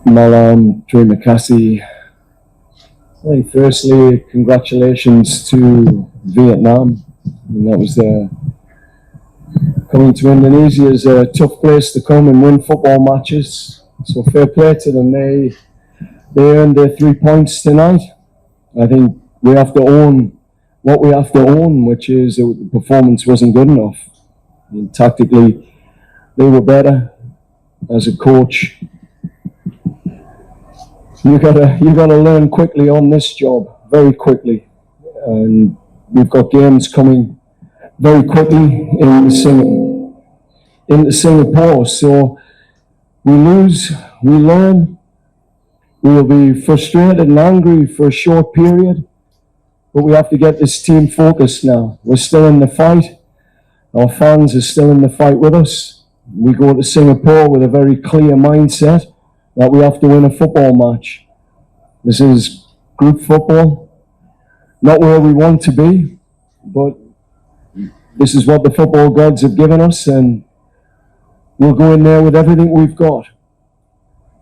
Malam, terima kasih. Firstly, congratulations to Vietnam. And that was coming to Indonesia is a tough place to come and win football matches. So fair play to them. They earned their 3 points tonight. I think we have to own what we have to own, which is the performance wasn't good enough. And tactically, they were better. As a coach, you gotta learn quickly on this job, very quickly, and we've got games coming very quickly into Singapore. So we lose, we learn, we will be frustrated and angry for a short period, but we have to get this team focused now. We're still in the fight. Our fans are still in the fight with us. We go to Singapore with a very clear mindset that we have to win a football match. This is group football, not where we want to be, but this is what the football gods have given us, and we'll go in there with everything we've got.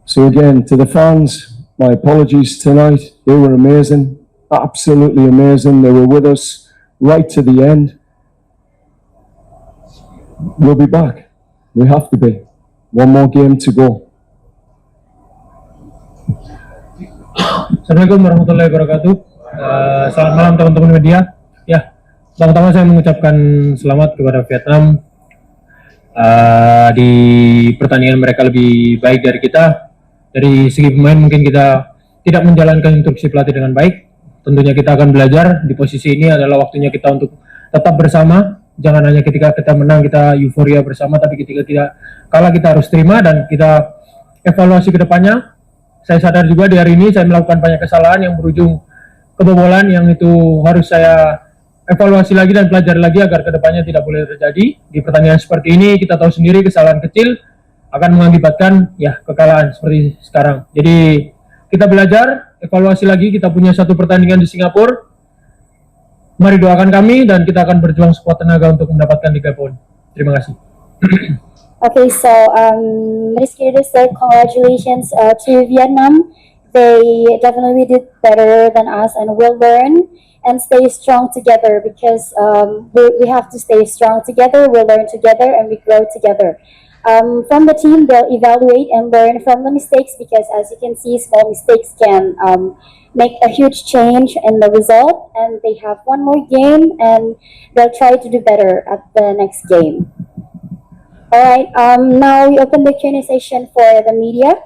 So again, to the fans, my apologies tonight. They were amazing, absolutely amazing. They were with us right to the end. We'll be back. We have to be. One more game to go. Assalamualaikum warahmatullahi wabarakatuh. Selamat malam teman-teman media. Ya, pertama-tama saya mengucapkan selamat kepada Vietnam. Di pertandingan mereka lebih baik dari kita. Dari segi pemain mungkin kita tidak menjalankan instruksi pelatih dengan baik. Tentunya kita akan belajar. Di posisi ini adalah waktunya kita untuk tetap bersama. Jangan hanya ketika kita menang kita euforia bersama, tapi ketika kita kalah kita harus terima dan kita evaluasi ke depannya. Saya sadar juga di hari ini saya melakukan banyak kesalahan yang berujung kebobolan, yang itu harus saya evaluasi lagi dan pelajari lagi agar ke depannya tidak boleh terjadi. Di pertandingan seperti ini kita tahu sendiri kesalahan kecil akan mengakibatkan kekalahan seperti sekarang. Jadi kita belajar, evaluasi lagi, kita punya satu pertandingan di Singapura. Mari doakan kami dan kita akan berjuang sekuat tenaga untuk mendapatkan 3 poin. Terima kasih. Okay, so it's here to say congratulations to Vietnam. They definitely did better than us, and we'll learn and stay strong together because we have to stay strong together. We'll learn together and we grow together. From the team, they'll evaluate and learn from the mistakes because, as you can see, small mistakes can make a huge change in the result, and they have one more game and they'll try to do better at the next game. Alright, now we open the Q&A session for the media.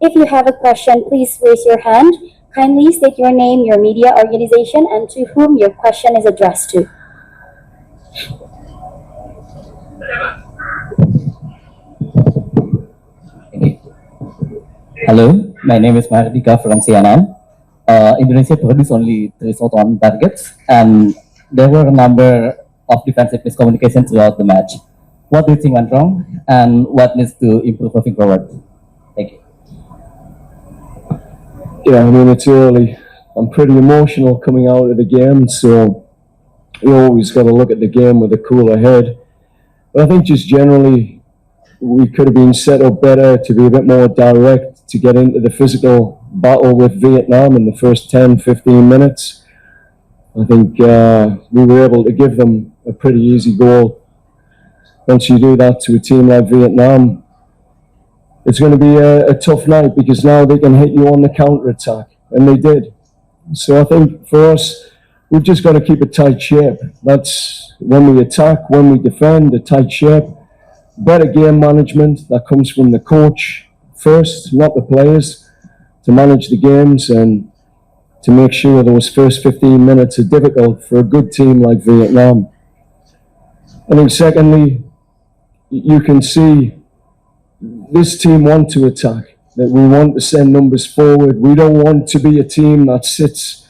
If you have a question, please raise your hand. Kindly state your name, your media organization, and to whom your question is addressed to. Hello, my name is Mahardika from CNN. Indonesia produced only 3 shots on targets, and there were a number of defensive miscommunications throughout the match. What do you think went wrong, and what needs to improve moving forward? Thank you. Yeah, I mean, it's early. I'm pretty emotional coming out of the game, so you always got to look at the game with a cooler head. But I think just generally, we could have been set up better to be a bit more direct, to get into the physical battle with Vietnam in the first 10-15 minutes. I think we were able to give them a pretty easy goal. Once you do that to a team like Vietnam, it's going to be a tough night because now they can hit you on the counter-attack, and they did. So I think for us, we've just got to keep a tight shape. That's when we attack, when we defend, a tight shape. Better game management that comes from the coach first, not the players, to manage the games and to make sure those first 15 minutes are difficult for a good team like Vietnam. I think secondly, you can see this team want to attack, that we want to send numbers forward. We don't want to be a team that sits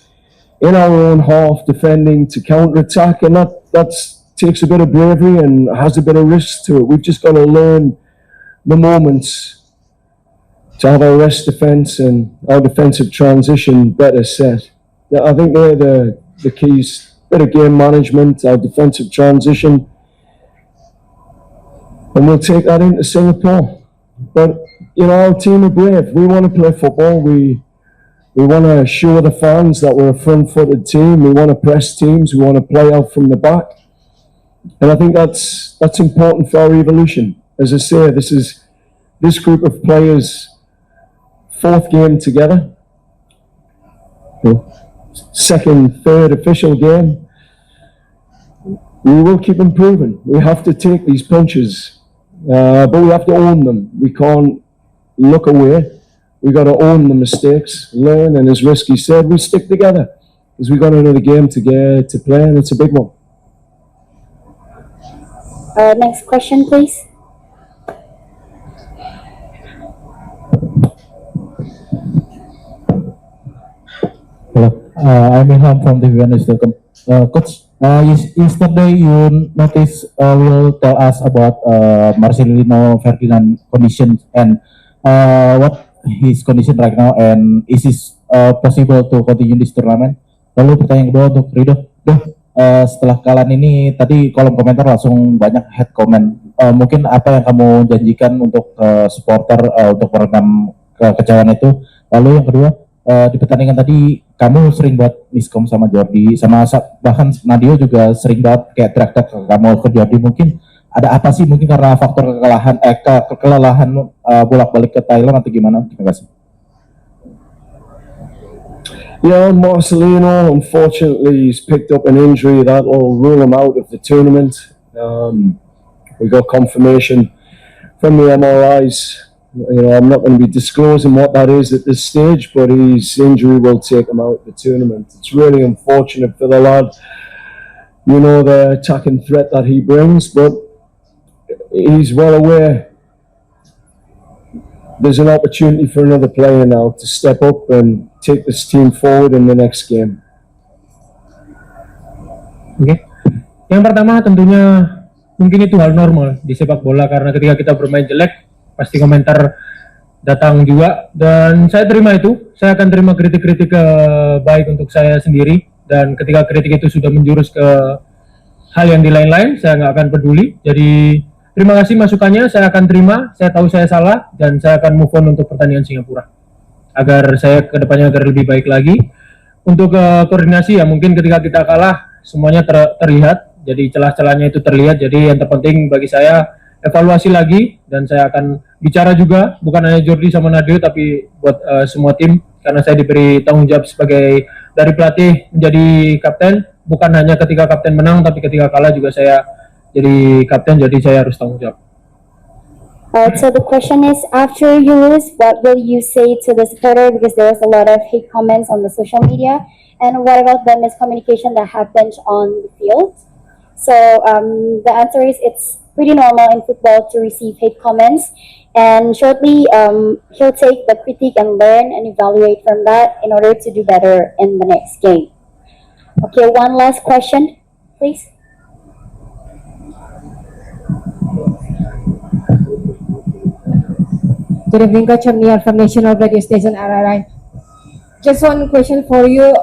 in our own half defending to counter-attack, and that takes a bit of bravery and has a bit of risk to it. We've just got to learn the moments to have our rest defence and our defensive transition better set. I think they're the keys. Better game management, our defensive transition. and we'll take that into Singapore. But you know, our team are brave. We want to play football. We want to show the fans that we're a front-footed team. We want to press teams. We want to play out from the back. And I think that's important for our evolution. As I say, this group of players' fourth game together, second, third official game. We will keep improving. We have to take these punches, but we have to own them. We can't look away. We got to own the mistakes, learn, and as Risky said, we stick together because we got another game to play, and it's a big one. Next question, please. Hello, I'm Ilham from tvnews.com. Coach, yesterday you noticed will tell us about Marcelino Ferdinand condition and what his condition right now, and is it possible to continue this tournament? Lalu pertanyaan kedua untuk Rido. Setelah kekalahan ini tadi kolom komentar langsung banyak head comment. Mungkin apa yang kamu janjikan untuk supporter untuk meredam kekecewaan itu? Lalu yang kedua, di pertandingan tadi kamu sering buat miskom sama Jordi, sama bahkan Nadio juga sering banget kayak teriak-teriak ke kamu ke Jordi. Mungkin ada apa sih? Mungkin karena faktor kelelahan bolak-balik ke Thailand atau gimana? Terima kasih. Yeah, Marcelino, unfortunately, he's picked up an injury that will rule him out of the tournament. We got confirmation from the MRIs. You know, I'm not going to be disclosing what that is at this stage, but his injury will take him out of the tournament. It's really unfortunate for the lad. You know, the attacking threat that he brings, but he's well aware there's an opportunity for another player now to step up and take this team forward in the next game. Oke. Yang pertama tentunya mungkin itu hal normal di sepak bola karena ketika kita bermain jelek pasti komentar datang juga dan saya terima itu. Saya akan terima kritik-kritik baik untuk saya sendiri dan ketika kritik itu sudah menjurus ke hal yang di lain-lain saya nggak akan peduli. Jadi terima kasih masukannya, saya akan terima. Saya tahu saya salah dan saya akan move on untuk pertandingan Singapura agar saya kedepannya agar lebih baik lagi. Untuk koordinasi ya mungkin ketika kita kalah semuanya terlihat, jadi celah-celahnya itu terlihat. Jadi yang terpenting bagi saya evaluasi lagi dan saya akan bicara juga bukan hanya Jordi sama Nadio tapi buat semua tim karena saya diberi tanggung jawab sebagai dari pelatih menjadi kapten, bukan hanya ketika kapten menang tapi ketika kalah juga saya jadi kapten, jadi saya harus tanggung jawab. So the question is, after you lose, what will you say to the supporter? Because there was a lot of hate comments on the social media. And what about the miscommunication that happened on the field? So the answer is it's pretty normal in football to receive hate comments. And shortly, he'll take the critique and learn and evaluate from that in order to do better in the next game. Okay, one last question, please. Good evening, Coach. I'm Nia from National Radio Station RRI. Just one question for you.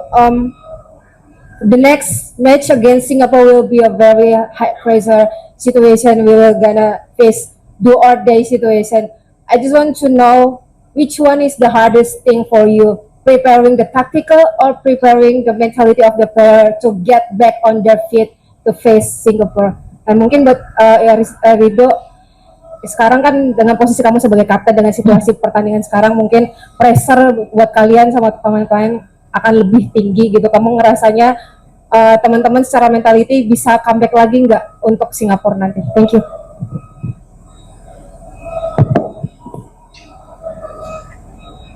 The next match against Singapore will be a very high pressure situation. We will gonna face do or die situation. I just want to know which one is the hardest thing for you, preparing the tactical or preparing the mentality of the player to get back on their feet to face Singapore. Dan mungkin buat Rido, sekarang kan dengan posisi kamu sebagai kapten dengan situasi pertandingan sekarang mungkin pressure buat kalian sama pemain-pemain akan lebih tinggi gitu. Kamu ngerasanya teman-teman secara mentality bisa comeback lagi nggak untuk Singapura nanti? Thank you.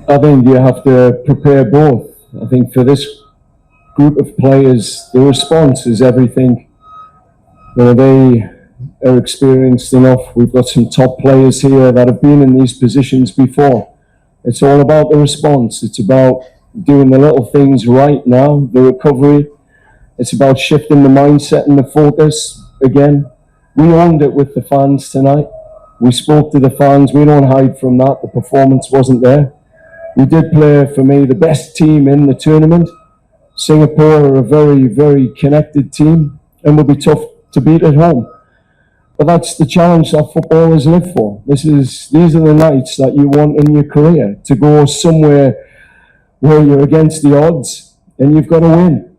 I think you have to prepare both. I think for this group of players, the response is everything. You know, they are experienced enough. We've got some top players here that have been in these positions before. It's all about the response. It's about doing the little things right now, the recovery. It's about shifting the mindset and the focus. Again, we owned it with the fans tonight. We spoke to the fans. We don't hide from that. The performance wasn't there. We did play, for me, the best team in the tournament. Singapore are a very, very connected team and will be tough to beat at home. But that's the challenge that footballers live for. These are the nights that you want in your career, to go somewhere where you're against the odds and you've got to win.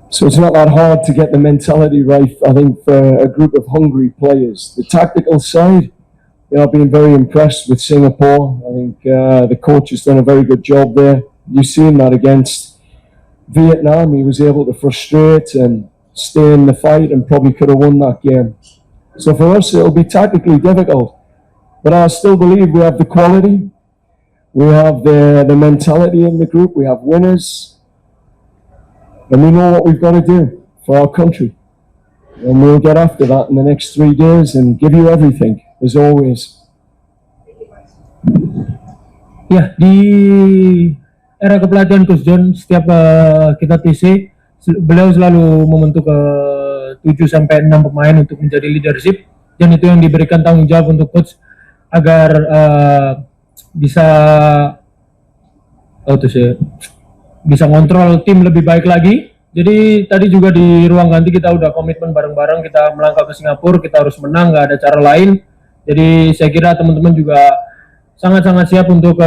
So it's not that hard to get the mentality right, I think, for a group of hungry players. The tactical side, I've been very impressed with Singapore. I think the coach has done a very good job there. You've seen that against Vietnam. He was able to frustrate and stay in the fight and probably could have won that game. So for us, it'll be tactically difficult. But I still believe we have the quality. We have the mentality in the group. We have winners. And we know what we've got to do for our country. And we'll get after that in the next 3 days and give you everything, as always. Ya, di era kepelatihan Coach John, setiap kita TC, beliau selalu membentuk 7-6 pemain untuk menjadi leadership, dan itu yang diberikan tanggung jawab untuk coach agar bisa bisa ngontrol tim lebih baik lagi. Jadi tadi juga di ruang ganti kita udah komitmen bareng-bareng, kita melangkah ke Singapura, kita harus menang, nggak ada cara lain. Jadi saya kira teman-teman juga sangat-sangat siap untuk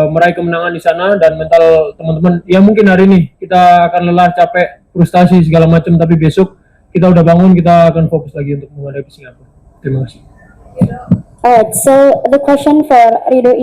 meraih kemenangan di sana, dan mental teman-teman, ya mungkin hari ini kita akan lelah, capek, frustasi segala macam, tapi besok kita udah bangun, kita akan fokus lagi untuk menghadapi Singapura. Terima kasih. Alright, so the question for Rido